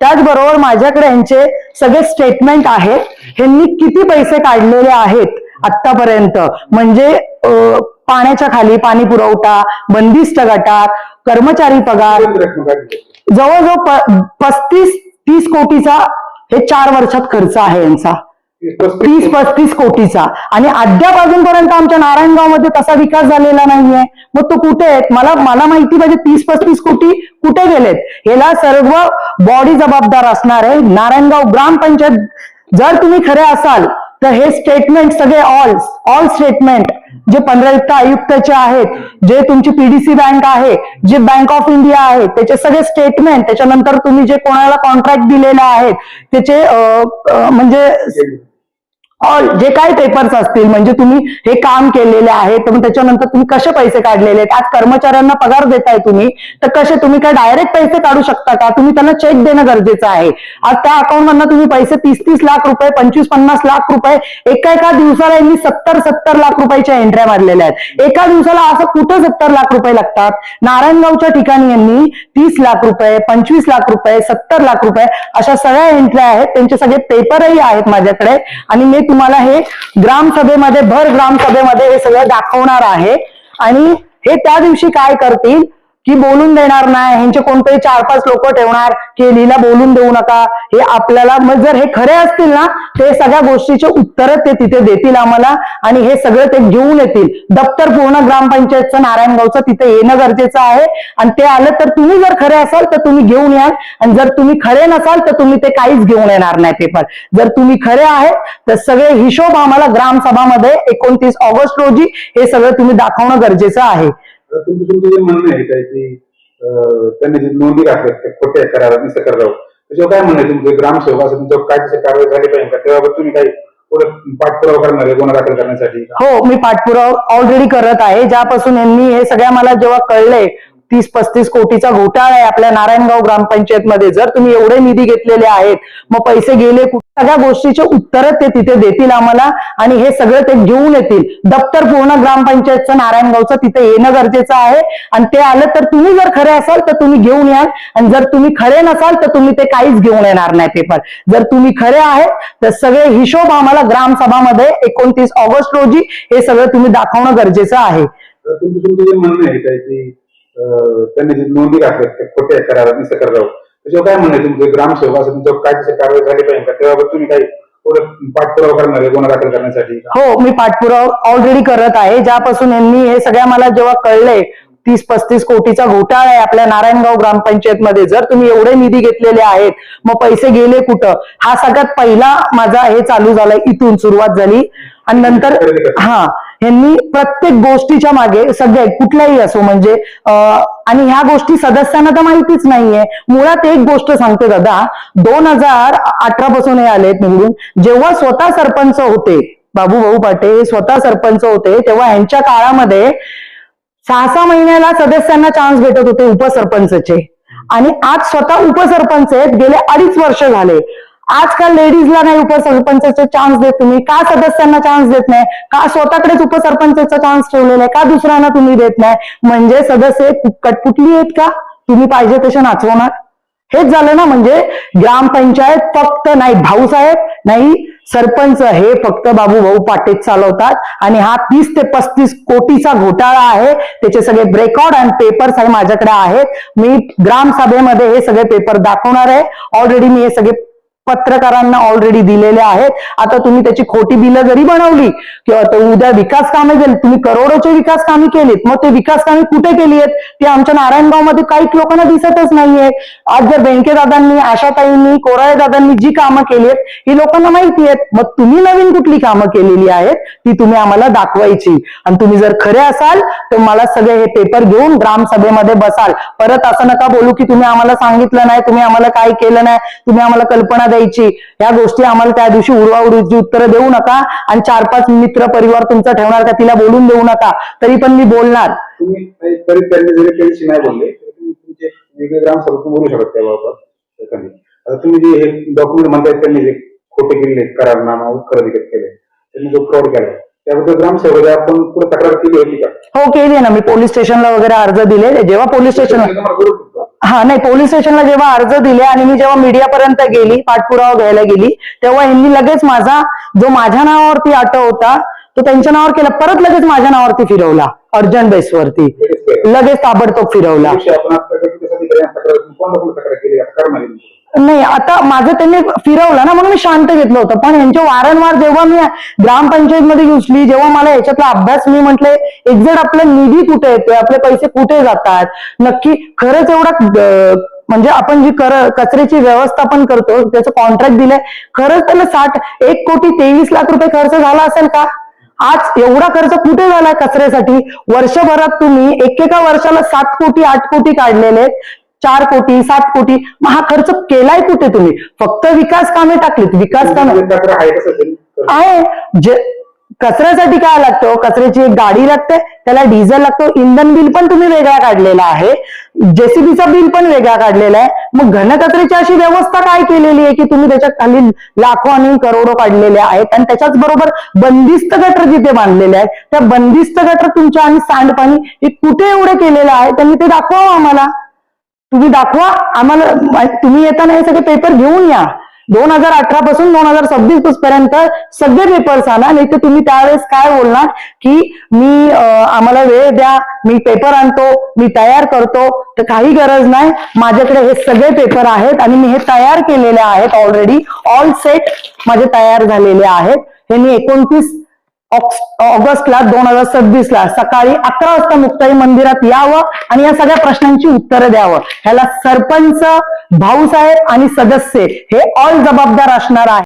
त्याचबरोबर माझ्याकडे यांचे सगळे स्टेटमेंट आहेत, ह्यांनी किती पैसे काढलेले आहेत आतापर्यंत, म्हणजे पाण्याच्या खाली पाणी पुरवठा, बंदिस्त गटार, कर्मचारी पगार, जवळजवळ 35-30 कोटीचा हे 4 वर्षात खर्च आहे यांचा, 30-35 कोटीचा. आणि अद्याप अजूनपर्यंत आमच्या नारायणगावमध्ये तसा विकास झालेला नाहीये. मग तो कुठे आहेत मला माहिती पाहिजे. 30-35 कोटी कुठे गेलेत याला सर्व बॉडी जबाबदार असणार आहे. नारायणगाव ग्रामपंचायत जर तुम्ही खरे असाल तर हे स्टेटमेंट सगळे ऑल स्टेटमेंट जे 15 आयुक्तचे आहेत, जे तुमची पीडीसी बँक आहे, जे बँक ऑफ इंडिया आहे, त्याचे सगळे स्टेटमेंट, त्याच्यानंतर तुम्ही जे कोणाला कॉन्ट्रॅक्ट दिलेले आहेत त्याचे म्हणजे ऑल जे काही पेपर्स असतील, म्हणजे तुम्ही हे काम केलेले आहे, तर त्याच्यानंतर तुम्ही कसे पैसे काढलेले आहेत, आज कर्मचाऱ्यांना पगार देताय तुम्ही, तर कसे तुम्ही काय डायरेक्ट पैसे काढू शकता का? तुम्ही त्यांना चेक देणं गरजेचं आहे. आज त्या अकाउंटमधनं तुम्ही पैसे 30-30 लाख रुपये, 25-50 लाख रुपये एका दिवसाला यांनी 70 लाख रुपयाच्या एंट्र्या मारलेल्या आहेत. एका दिवसाला असं कुठं 70 लाख रुपये लागतात? नारायणगावच्या ठिकाणी यांनी 30 लाख रुपये, 25 लाख रुपये, 70 लाख रुपये अशा सगळ्या एंट्र्या आहेत. त्यांचे सगळे पेपरही आहेत माझ्याकडे, आणि मी तुम्हाला हे ग्रामसभेमध्ये भर ग्रामसभेमध्ये हे सगळं दाखवणार आहे. आणि हे त्या दिवशी काय करतील की बोलून देणार नाही, ह्यांचे कोणतेही 4-5 लोक ठेवणार की लीला बोलून देऊ नका, हे आपल्याला. मग जर हे खरे असतील ना, ते सगळ्या गोष्टीचे उत्तर ते तिथे देतील आम्हाला, आणि हे सगळं ते घेऊन येतील. दप्तर पूर्ण ग्रामपंचायतचं नारायणगावचं तिथे येणं गरजेचं आहे. आणि ते आलं तर तुम्ही जर खरे असाल तर तुम्ही घेऊन याल, आणि जर तुम्ही खरे नसाल तर तुम्ही ते काहीच घेऊन येणार नाही पेपर. जर तुम्ही खरे आहेत तर सगळे हिशोब आम्हाला ग्रामसभामध्ये 29 ऑगस्ट रोजी हे सगळं तुम्ही दाखवणं गरजेचं आहे. तुमचं म्हणणं आहे काय की त्यांनी जे नोंदी घातल्या त्या खोट्या कराव्यात, निसं करावं, त्याच्यावर काय म्हणणं आहे तुमचं? ग्रामसेवक असं तुमच्यावर काय तशी कारवाई झाली पाहिजे का? त्याबाबत तुम्ही काही पाठपुरावा करणार आहे गुन्हा दाखल करण्यासाठी? हो, मी पाठपुरावा ऑलरेडी करत आहे. ज्यापासून यांनी हे सगळ्या मला जेव्हा कळलंय 30-35 कोटीचा घोटाळा आहे आपल्या नारायणगाव ग्रामपंचायतमध्ये, जर तुम्ही एवढे निधी घेतलेले आहेत, मग पैसे गेले कुठे, सगळ्या गोष्टीचे उत्तर ते तिथे देतील आम्हाला, आणि हे सगळं ते घेऊन येतील. दप्तर पूर्ण ग्रामपंचायतचं नारायणगावचं तिथे येणं गरजेचं आहे. आणि ते आलं तर तुम्ही जर खरे असाल तर तुम्ही घेऊन याल, आणि जर तुम्ही खरे नसाल तर तुम्ही ते काहीच घेऊन येणार नाही पेपर. जर तुम्ही खरे आहेत तर सगळे हिशोब आम्हाला ग्रामसभामध्ये 29 ऑगस्ट रोजी हे सगळं तुम्ही दाखवणं गरजेचं आहे. तुमचं म्हणणं आहे काय की त्यांनी जे नोंदी घातल्या त्या खोट्या कराव्यात, निसं करावं, त्याच्यावर काय म्हणणं आहे तुमचं? ग्रामसेवक असं तुमच्यावर काय तशी कारवाई झाली पाहिजे का? त्याबाबत तुम्ही काही पाठपुरावा करणार आहे गुन्हा दाखल करण्यासाठी? हो, मी पाठपुरावा ऑलरेडी करत आहे. ज्यापासून यांनी हे सगळ्या मला जेव्हा कळलंय 30-35 कोटीचा घोटाळा आहे आपल्या नारायणगाव ग्रामपंचायतमध्ये, जर तुम्ही एवढे निधी घेतलेले आहेत, मग पैसे गेले कुठं, हा सगळ्यात पहिला माझा हे चालू झालाय, इथून सुरुवात झाली. आणि नंतर ह्यांनी प्रत्येक गोष्टीच्या मागे सगळे कुठलाही असो म्हणजे आणि ह्या गोष्टी सदस्यांना तर माहितीच नाहीये. मुळात एक गोष्ट सांगते दादा, 2018 पासून हे आलेत निवडून. जेव्हा स्वतः सरपंच होते बाबूभाऊ पाटे, हे स्वतः सरपंच होते, तेव्हा यांच्या काळामध्ये 6-6 महिन्याला सदस्यांना चान्स भेटत होते उपसरपंचचे. आणि आज स्वतः उपसरपंच आहेत, गेले 2.5 वर्ष झाले. आजकाल लेडीजला नाही उपसरपंचाचे चान्स देत तुम्ही, का सदस्यांना चान्स देत नाही, का स्वतःकडेच उपसरपंचाचा चान्स ठेवलेला आहे, का दुसऱ्यांना तुम्ही देत नाही? म्हणजे सदस्य कटपुटली आहेत का? तुम्ही पाहिजे तसे नाचवणार? हेच झालं ना. म्हणजे ग्रामपंचायत फक्त नाही भाऊसाहेब नाही सरपंच, हे फक्त बाबूभाऊ पाटेच चालवतात. आणि हा 30 ते 35 कोटीचा घोटाळा आहे. त्याचे सगळे रेकॉर्ड आणि पेपर्स माझ्याकडे आहेत. मी ग्रामसभेमध्ये हे सगळे पेपर दाखवणार आहे. ऑलरेडी मी हे सगळे पत्रकारांना ऑलरेडी दिलेले आहेत. आता तुम्ही त्याची खोटी बिलं जरी बनवली किंवा उद्या विकास कामे केली, तुम्ही करोडोचे विकास कामे केलीत, मग ते विकास कामे कुठे केली आहेत ते आमच्या नारायणगावमध्ये काही लोकांना दिसतच नाहीये. आज जर बेनकेदादांनी, आशाताईंनी, कोराळे दादांनी जी कामं केली आहेत ही लोकांना माहिती आहेत. मग तुम्ही नवीन कुठली कामं केलेली आहेत ती तुम्ही आम्हाला दाखवायची. आणि तुम्ही जर खरे असाल तर मला सगळे हे पेपर घेऊन ग्रामसभेमध्ये बसाल. परत असं नका बोलू की तुम्ही आम्हाला सांगितलं नाही, तुम्ही आम्हाला काय केलं नाही, तुम्ही आम्हाला कल्पना द्यायची. या गोष्टी आम्हाला त्या दिवशी उडवाउडीची उत्तरं देऊ नका. आणि 4-5 मित्र परिवार तुमचा ठेवणार का तिला बोलून देऊ नका. तरी पण मी बोलणार. तुम्ही तरी त्यांनी जरी त्यांची नाही बोलले तुमचे वेगळे ग्रामसभेत बोलू शकत त्याबाबत. आता तुम्ही जे हे डॉक्युमेंट म्हणताय त्यांनी जे खोटे केले, करारनामा खरेदी केले, त्यांनी जो फ्रॉड केला, त्याबद्दल ग्रामसेवक आपण पुढे तक्रार केली होती का? हो, केली ना. मी पोलीस स्टेशनला वगैरे अर्ज दिले. जेव्हा पोलीस स्टेशनला हा नाही, पोलीस स्टेशनला जेव्हा अर्ज दिले आणि मी जेव्हा मीडियापर्यंत गेली, पाठपुरावा घ्यायला गेली, तेव्हा यांनी लगेच माझा जो माझ्या नावावरती ऑटो होता तो त्यांच्या नावावर केला, परत लगेच माझ्या नावावरती फिरवला, अर्जंट बेसवरती लगेच ताबडतोब फिरवला. आपण आता तक्रार केली, आता करणार आहे. नाही, आता माझं त्यांनी फिरवलं ना म्हणून मी शांत घेतलं होतं, पण यांच्या वारंवार जेव्हा मी ग्रामपंचायतमध्ये घुसली, जेव्हा मला याच्यातला अभ्यास, मी म्हटले एक्झॅक्ट आपला निधी कुठे येतोय, आपले पैसे कुठे जातात, नक्की खरंच एवढा म्हणजे आपण जी कचऱ्याची व्यवस्थापन करतो त्याचं कॉन्ट्रॅक्ट दिलंय, खरंच त्याला 1,23,00,000 रुपये खर्च झाला असेल का? आज एवढा खर्च कुठे झालाय कचऱ्यासाठी? वर्षभरात तुम्ही एकेका वर्षाला 7 कोटी 8 कोटी काढलेले, 4 कोटी 7 कोटी, मग हा खर्च केलाय कुठे तुम्ही? फक्त विकास कामे टाकलीत, विकास कामे आहे. जे कचऱ्यासाठी काय लागतं, कचऱ्याची एक गाडी लागते, त्याला डिझेल लागतो, इंधन बिल पण तुम्ही वेगळा काढलेला आहे, जेसीबीचा बिल पण वेगळा काढलेला आहे. मग घनकचऱ्याची अशी व्यवस्था काय केलेली आहे की तुम्ही त्याच्या खाली लाखो आणि करोडो काढलेले आहेत, आणि त्याच्याच बरोबर बंदिस्त गटर जिथे बांधलेले आहेत, त्या बंदिस्त गटर तुमच्या आणि सांडपाणी हे कुठे एवढे केलेलं आहे, त्यांनी ते दाखवा आम्हाला. तुम्ही दाखवा आम्हाला, तुम्ही येताना हे सगळे पेपर घेऊन या. 2018 पासून 2026 पर्यंत सगळे पेपर्स आणा, नाही तर तुम्ही त्यावेळेस काय बोलणार की मी आम्हाला वेळ द्या, मी पेपर आणतो, मी तयार करतो. तर काही गरज नाही, माझ्याकडे हे सगळे पेपर आहेत आणि मी हे तयार केलेले आहेत, ऑलरेडी ऑल सेट माझे तयार झालेले आहेत. हे मी 29 ऑगस्टला 2026 सकाळी 11 वाजता मुक्ताई मंदिरात यावं आणि या सगळ्या प्रश्नांची उत्तरं द्यावं. ह्याला सरपंच, भाऊसाहेब आणि सदस्य हे ऑल जबाबदार असणार आहे.